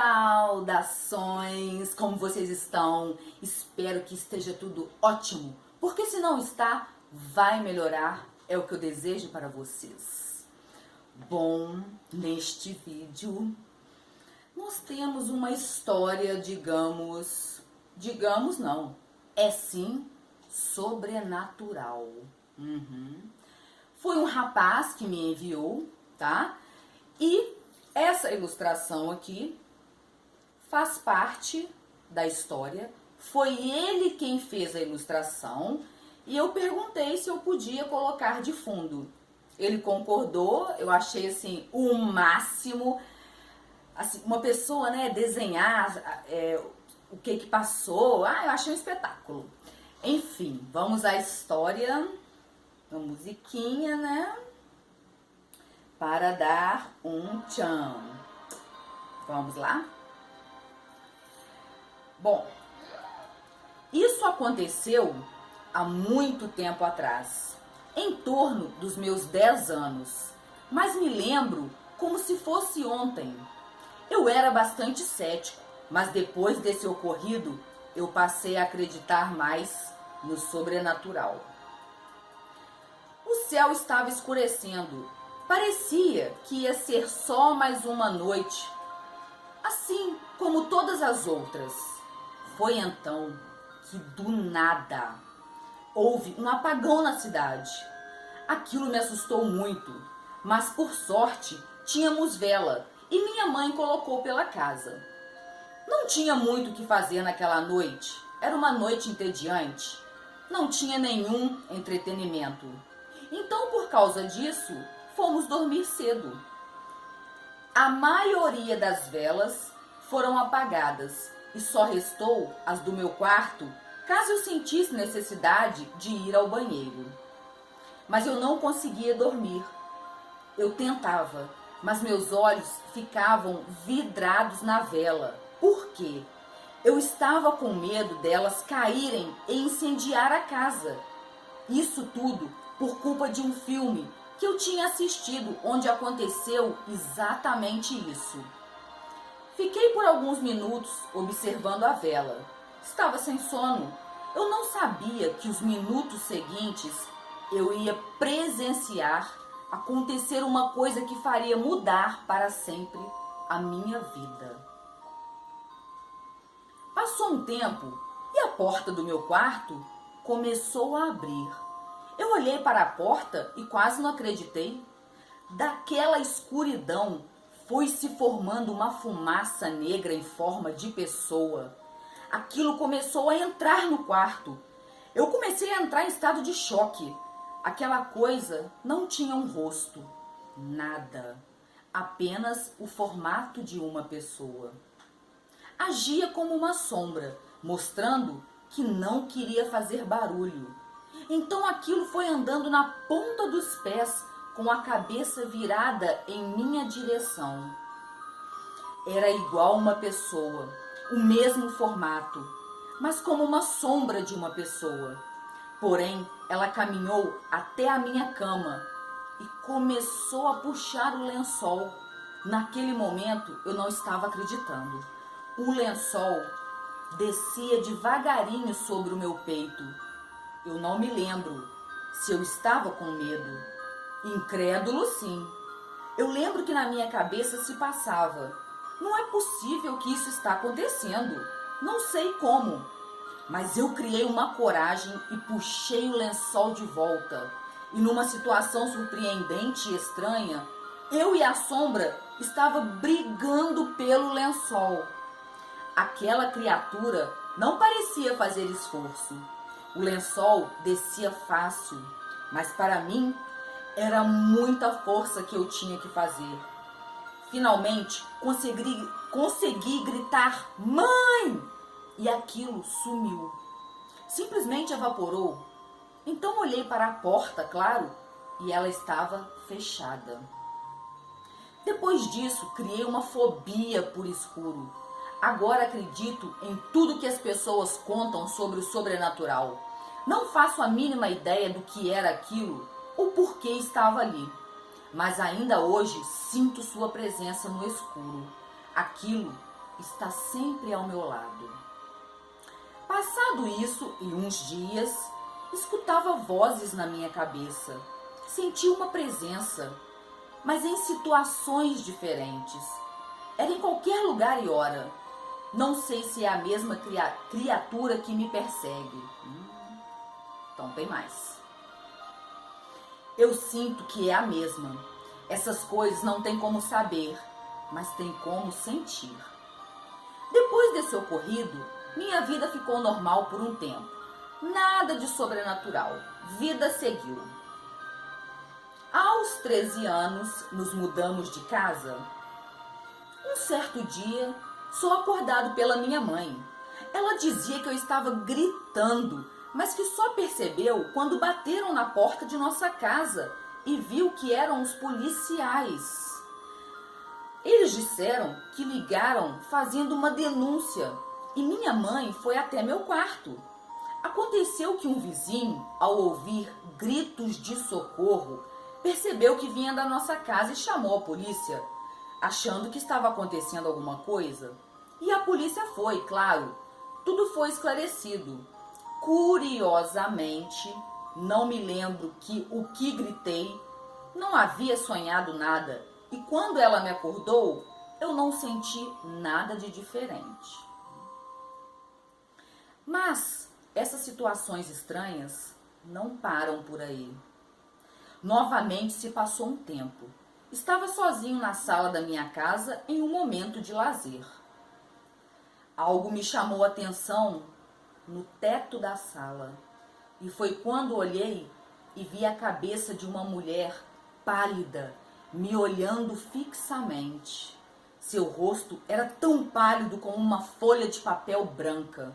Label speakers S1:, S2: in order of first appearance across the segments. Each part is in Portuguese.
S1: Saudações! Como vocês estão? Espero que esteja tudo ótimo, porque se não está, vai melhorar, é o que eu desejo para vocês. Bom, neste vídeo nós temos uma história, digamos não, é sim sobrenatural. Foi um rapaz que me enviou, tá? E essa ilustração aqui faz parte da história. Foi ele quem fez a ilustração e eu perguntei se eu podia colocar de fundo. Ele concordou, eu achei assim o máximo. Assim, uma pessoa, né, desenhar o que passou, eu achei um espetáculo. Enfim, vamos à história, uma musiquinha, né, para dar um tchan. Vamos lá? Bom, isso aconteceu há muito tempo atrás, em torno dos meus 10 anos, mas me lembro como se fosse ontem. Eu era bastante cético, mas depois desse ocorrido, eu passei a acreditar mais no sobrenatural. O céu estava escurecendo. Parecia que ia ser só mais uma noite, assim como todas as outras. Foi então que do nada houve um apagão na cidade. Aquilo me assustou muito, mas por sorte tínhamos vela e minha mãe colocou pela casa. Não tinha muito o que fazer naquela noite, era uma noite entediante, não tinha nenhum entretenimento. Então, por causa disso, fomos dormir cedo. A maioria das velas foram apagadas e só restou as do meu quarto, caso eu sentisse necessidade de ir ao banheiro. Mas eu não conseguia dormir. Eu tentava, mas meus olhos ficavam vidrados na vela. Por quê? Eu estava com medo delas caírem e incendiar a casa. Isso tudo por culpa de um filme que eu tinha assistido, onde aconteceu exatamente isso. Fiquei por alguns minutos observando a vela. Estava sem sono. Eu não sabia que os minutos seguintes eu ia presenciar acontecer uma coisa que faria mudar para sempre a minha vida. Passou um tempo e a porta do meu quarto começou a abrir. Eu olhei para a porta e quase não acreditei. Daquela escuridão foi se formando uma fumaça negra em forma de pessoa. Aquilo começou a entrar no quarto. Eu comecei a entrar em estado de choque. Aquela coisa não tinha um rosto, nada, apenas o formato de uma pessoa. Agia como uma sombra, mostrando que não queria fazer barulho. Então aquilo foi andando na ponta dos pés, com a cabeça virada em minha direção. Era igual uma pessoa, o mesmo formato, mas como uma sombra de uma pessoa. Porém, ela caminhou até a minha cama e começou a puxar o lençol. Naquele momento, eu não estava acreditando. O lençol descia devagarinho sobre o meu peito. Eu não me lembro se eu estava com medo. Incrédulo, sim. Eu lembro que na minha cabeça se passava: não é possível que isso está acontecendo. Não sei como. Mas eu criei uma coragem e puxei o lençol de volta. E numa situação surpreendente e estranha, eu e a sombra estavam brigando pelo lençol. Aquela criatura não parecia fazer esforço. O lençol descia fácil, mas para mim era muita força que eu tinha que fazer. Finalmente consegui gritar: "Mãe!" E aquilo sumiu. Simplesmente evaporou. Então olhei para a porta, claro, e ela estava fechada. Depois disso, criei uma fobia por escuro. Agora acredito em tudo que as pessoas contam sobre o sobrenatural. Não faço a mínima ideia do que era aquilo ou por que estava ali. Mas ainda hoje sinto sua presença no escuro. Aquilo está sempre ao meu lado. Passado isso e uns dias, escutava vozes na minha cabeça. Senti uma presença, mas em situações diferentes. Era em qualquer lugar e hora. Não sei se é a mesma criatura que me persegue. Então tem mais. Eu sinto que é a mesma. Essas coisas não tem como saber, mas tem como sentir. Depois desse ocorrido, minha vida ficou normal por um tempo. Nada de sobrenatural. Vida seguiu. Aos 13 anos, nos mudamos de casa. Um certo dia, sou acordado pela minha mãe. Ela dizia que eu estava gritando, mas que só percebeu quando bateram na porta de nossa casa e viu que eram os policiais. Eles disseram que ligaram fazendo uma denúncia e minha mãe foi até meu quarto. Aconteceu que um vizinho, ao ouvir gritos de socorro, percebeu que vinha da nossa casa e chamou a polícia, achando que estava acontecendo alguma coisa. E a polícia foi, claro. Tudo foi esclarecido. Curiosamente, não me lembro o que gritei, não havia sonhado nada. E quando ela me acordou, eu não senti nada de diferente. Mas essas situações estranhas não param por aí. Novamente se passou um tempo. Estava sozinho na sala da minha casa em um momento de lazer. Algo me chamou a atenção no teto da sala. E foi quando olhei e vi a cabeça de uma mulher pálida, me olhando fixamente. Seu rosto era tão pálido como uma folha de papel branca.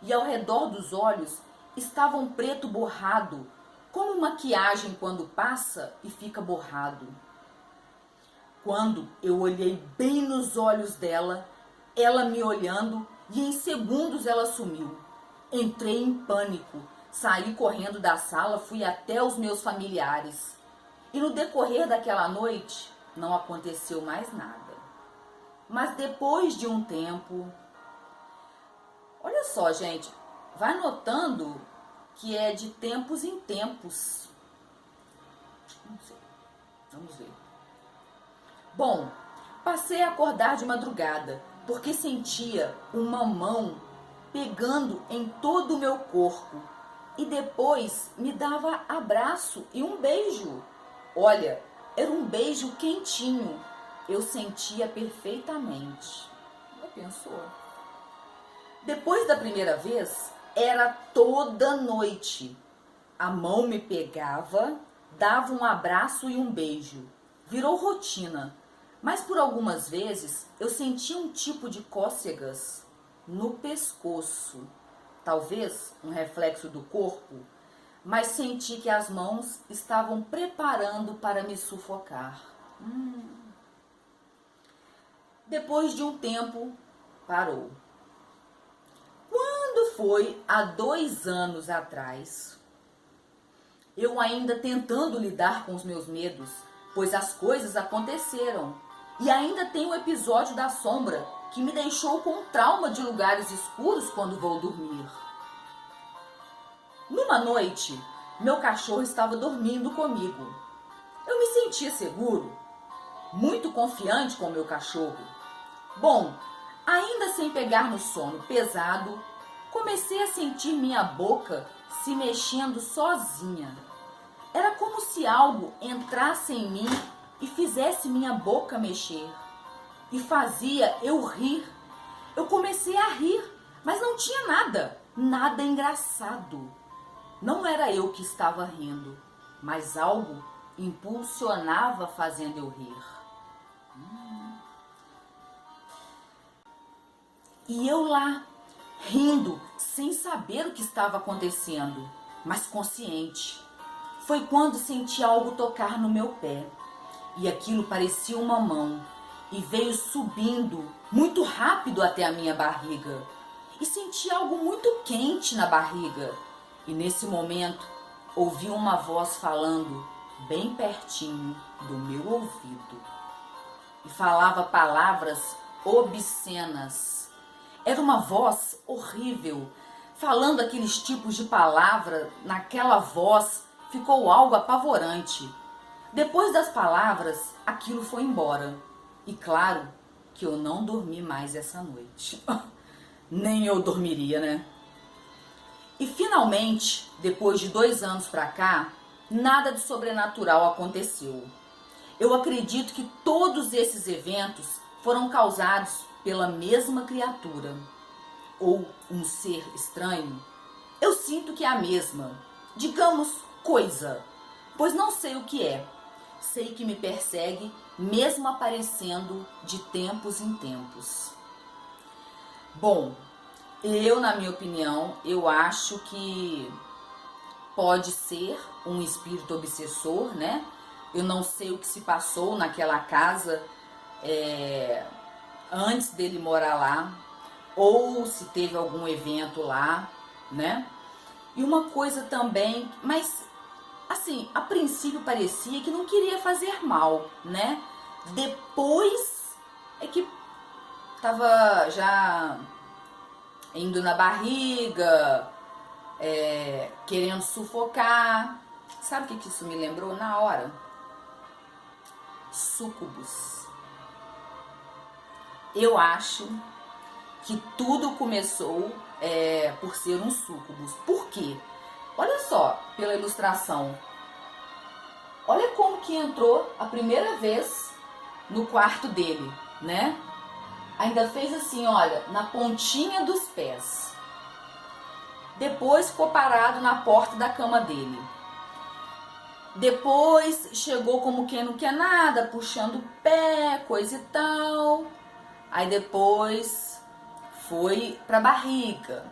S1: E ao redor dos olhos estava um preto borrado, como maquiagem quando passa e fica borrado. Quando eu olhei bem nos olhos dela, ela me olhando e em segundos ela sumiu. Entrei em pânico, saí correndo da sala, fui até os meus familiares. E no decorrer daquela noite não aconteceu mais nada. Mas depois de um tempo... Olha só, gente, vai notando que é de tempos em tempos. Não sei. Vamos ver. Bom, passei a acordar de madrugada, porque sentia uma mão pegando em todo o meu corpo. E depois me dava abraço e um beijo. Olha, era um beijo quentinho. Eu sentia perfeitamente. Já pensou? Depois da primeira vez, era toda noite. A mão me pegava, dava um abraço e um beijo. Virou rotina. Mas por algumas vezes eu sentia um tipo de cócegas no pescoço. Talvez um reflexo do corpo, mas senti que as mãos estavam preparando para me sufocar. Depois de um tempo, parou. Quando foi há 2 anos atrás, eu ainda tentando lidar com os meus medos, pois as coisas aconteceram. E ainda tem o episódio da sombra, que me deixou com trauma de lugares escuros quando vou dormir. Numa noite, meu cachorro estava dormindo comigo. Eu me sentia seguro, muito confiante com meu cachorro. Bom, ainda sem pegar no sono pesado, comecei a sentir minha boca se mexendo sozinha. Era como se algo entrasse em mim e fizesse minha boca mexer. E fazia eu rir. Eu comecei a rir, mas não tinha nada engraçado. Não era eu que estava rindo, mas algo impulsionava fazendo eu rir. E eu lá, rindo, sem saber o que estava acontecendo, mas consciente. Foi quando senti algo tocar no meu pé. E aquilo parecia uma mão. E veio subindo muito rápido até a minha barriga. E senti algo muito quente na barriga. E nesse momento, ouvi uma voz falando bem pertinho do meu ouvido. E falava palavras obscenas. Era uma voz horrível, falando aqueles tipos de palavra. Naquela voz ficou algo apavorante. Depois das palavras, aquilo foi embora. E claro que eu não dormi mais essa noite. Nem eu dormiria, né? E finalmente, depois de 2 anos pra cá, nada de sobrenatural aconteceu. Eu acredito que todos esses eventos foram causados pela mesma criatura ou um ser estranho. Eu sinto que é a mesma, digamos, coisa, pois não sei o que é. Sei que me persegue, mesmo aparecendo de tempos em tempos. Bom, na minha opinião, eu acho que pode ser um espírito obsessor, né? Eu não sei o que se passou naquela casa antes dele morar lá, ou se teve algum evento lá, né? E uma coisa também, mas assim, a princípio parecia que não queria fazer mal, né? Depois é que tava já indo na barriga, querendo sufocar. Sabe o que isso me lembrou na hora? Súcubos. Eu acho que tudo começou por ser um súcubus. Por quê? Olha só, pela ilustração. Olha como que entrou a primeira vez no quarto dele, né? Ainda fez assim, olha, na pontinha dos pés. Depois ficou parado na porta da cama dele. Depois chegou como quem não quer nada, puxando o pé, coisa e tal. Aí depois foi pra barriga.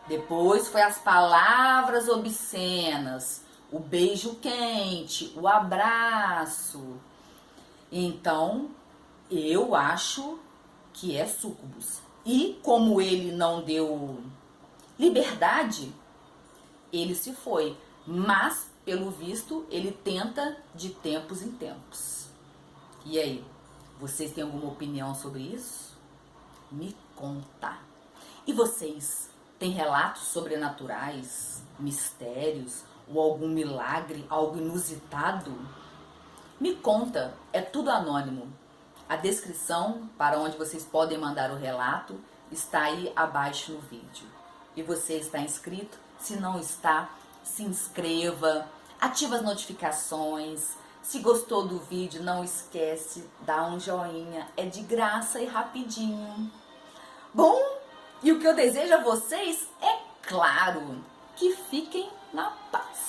S1: Depois foi as palavras obscenas, o beijo quente, o abraço. Então, eu acho que é súcubus. E como ele não deu liberdade, ele se foi. Mas, pelo visto, ele tenta de tempos em tempos. E aí, vocês têm alguma opinião sobre isso? Me conta. E vocês têm relatos sobrenaturais, mistérios ou algum milagre, algo inusitado? Me conta, é tudo anônimo. A descrição para onde vocês podem mandar o relato está aí abaixo no vídeo. E você está inscrito? Se não está, se inscreva, ativa as notificações. Se gostou do vídeo, não esquece, dá um joinha, é de graça e rapidinho. Bom, e o que eu desejo a vocês é claro, que fiquem na paz.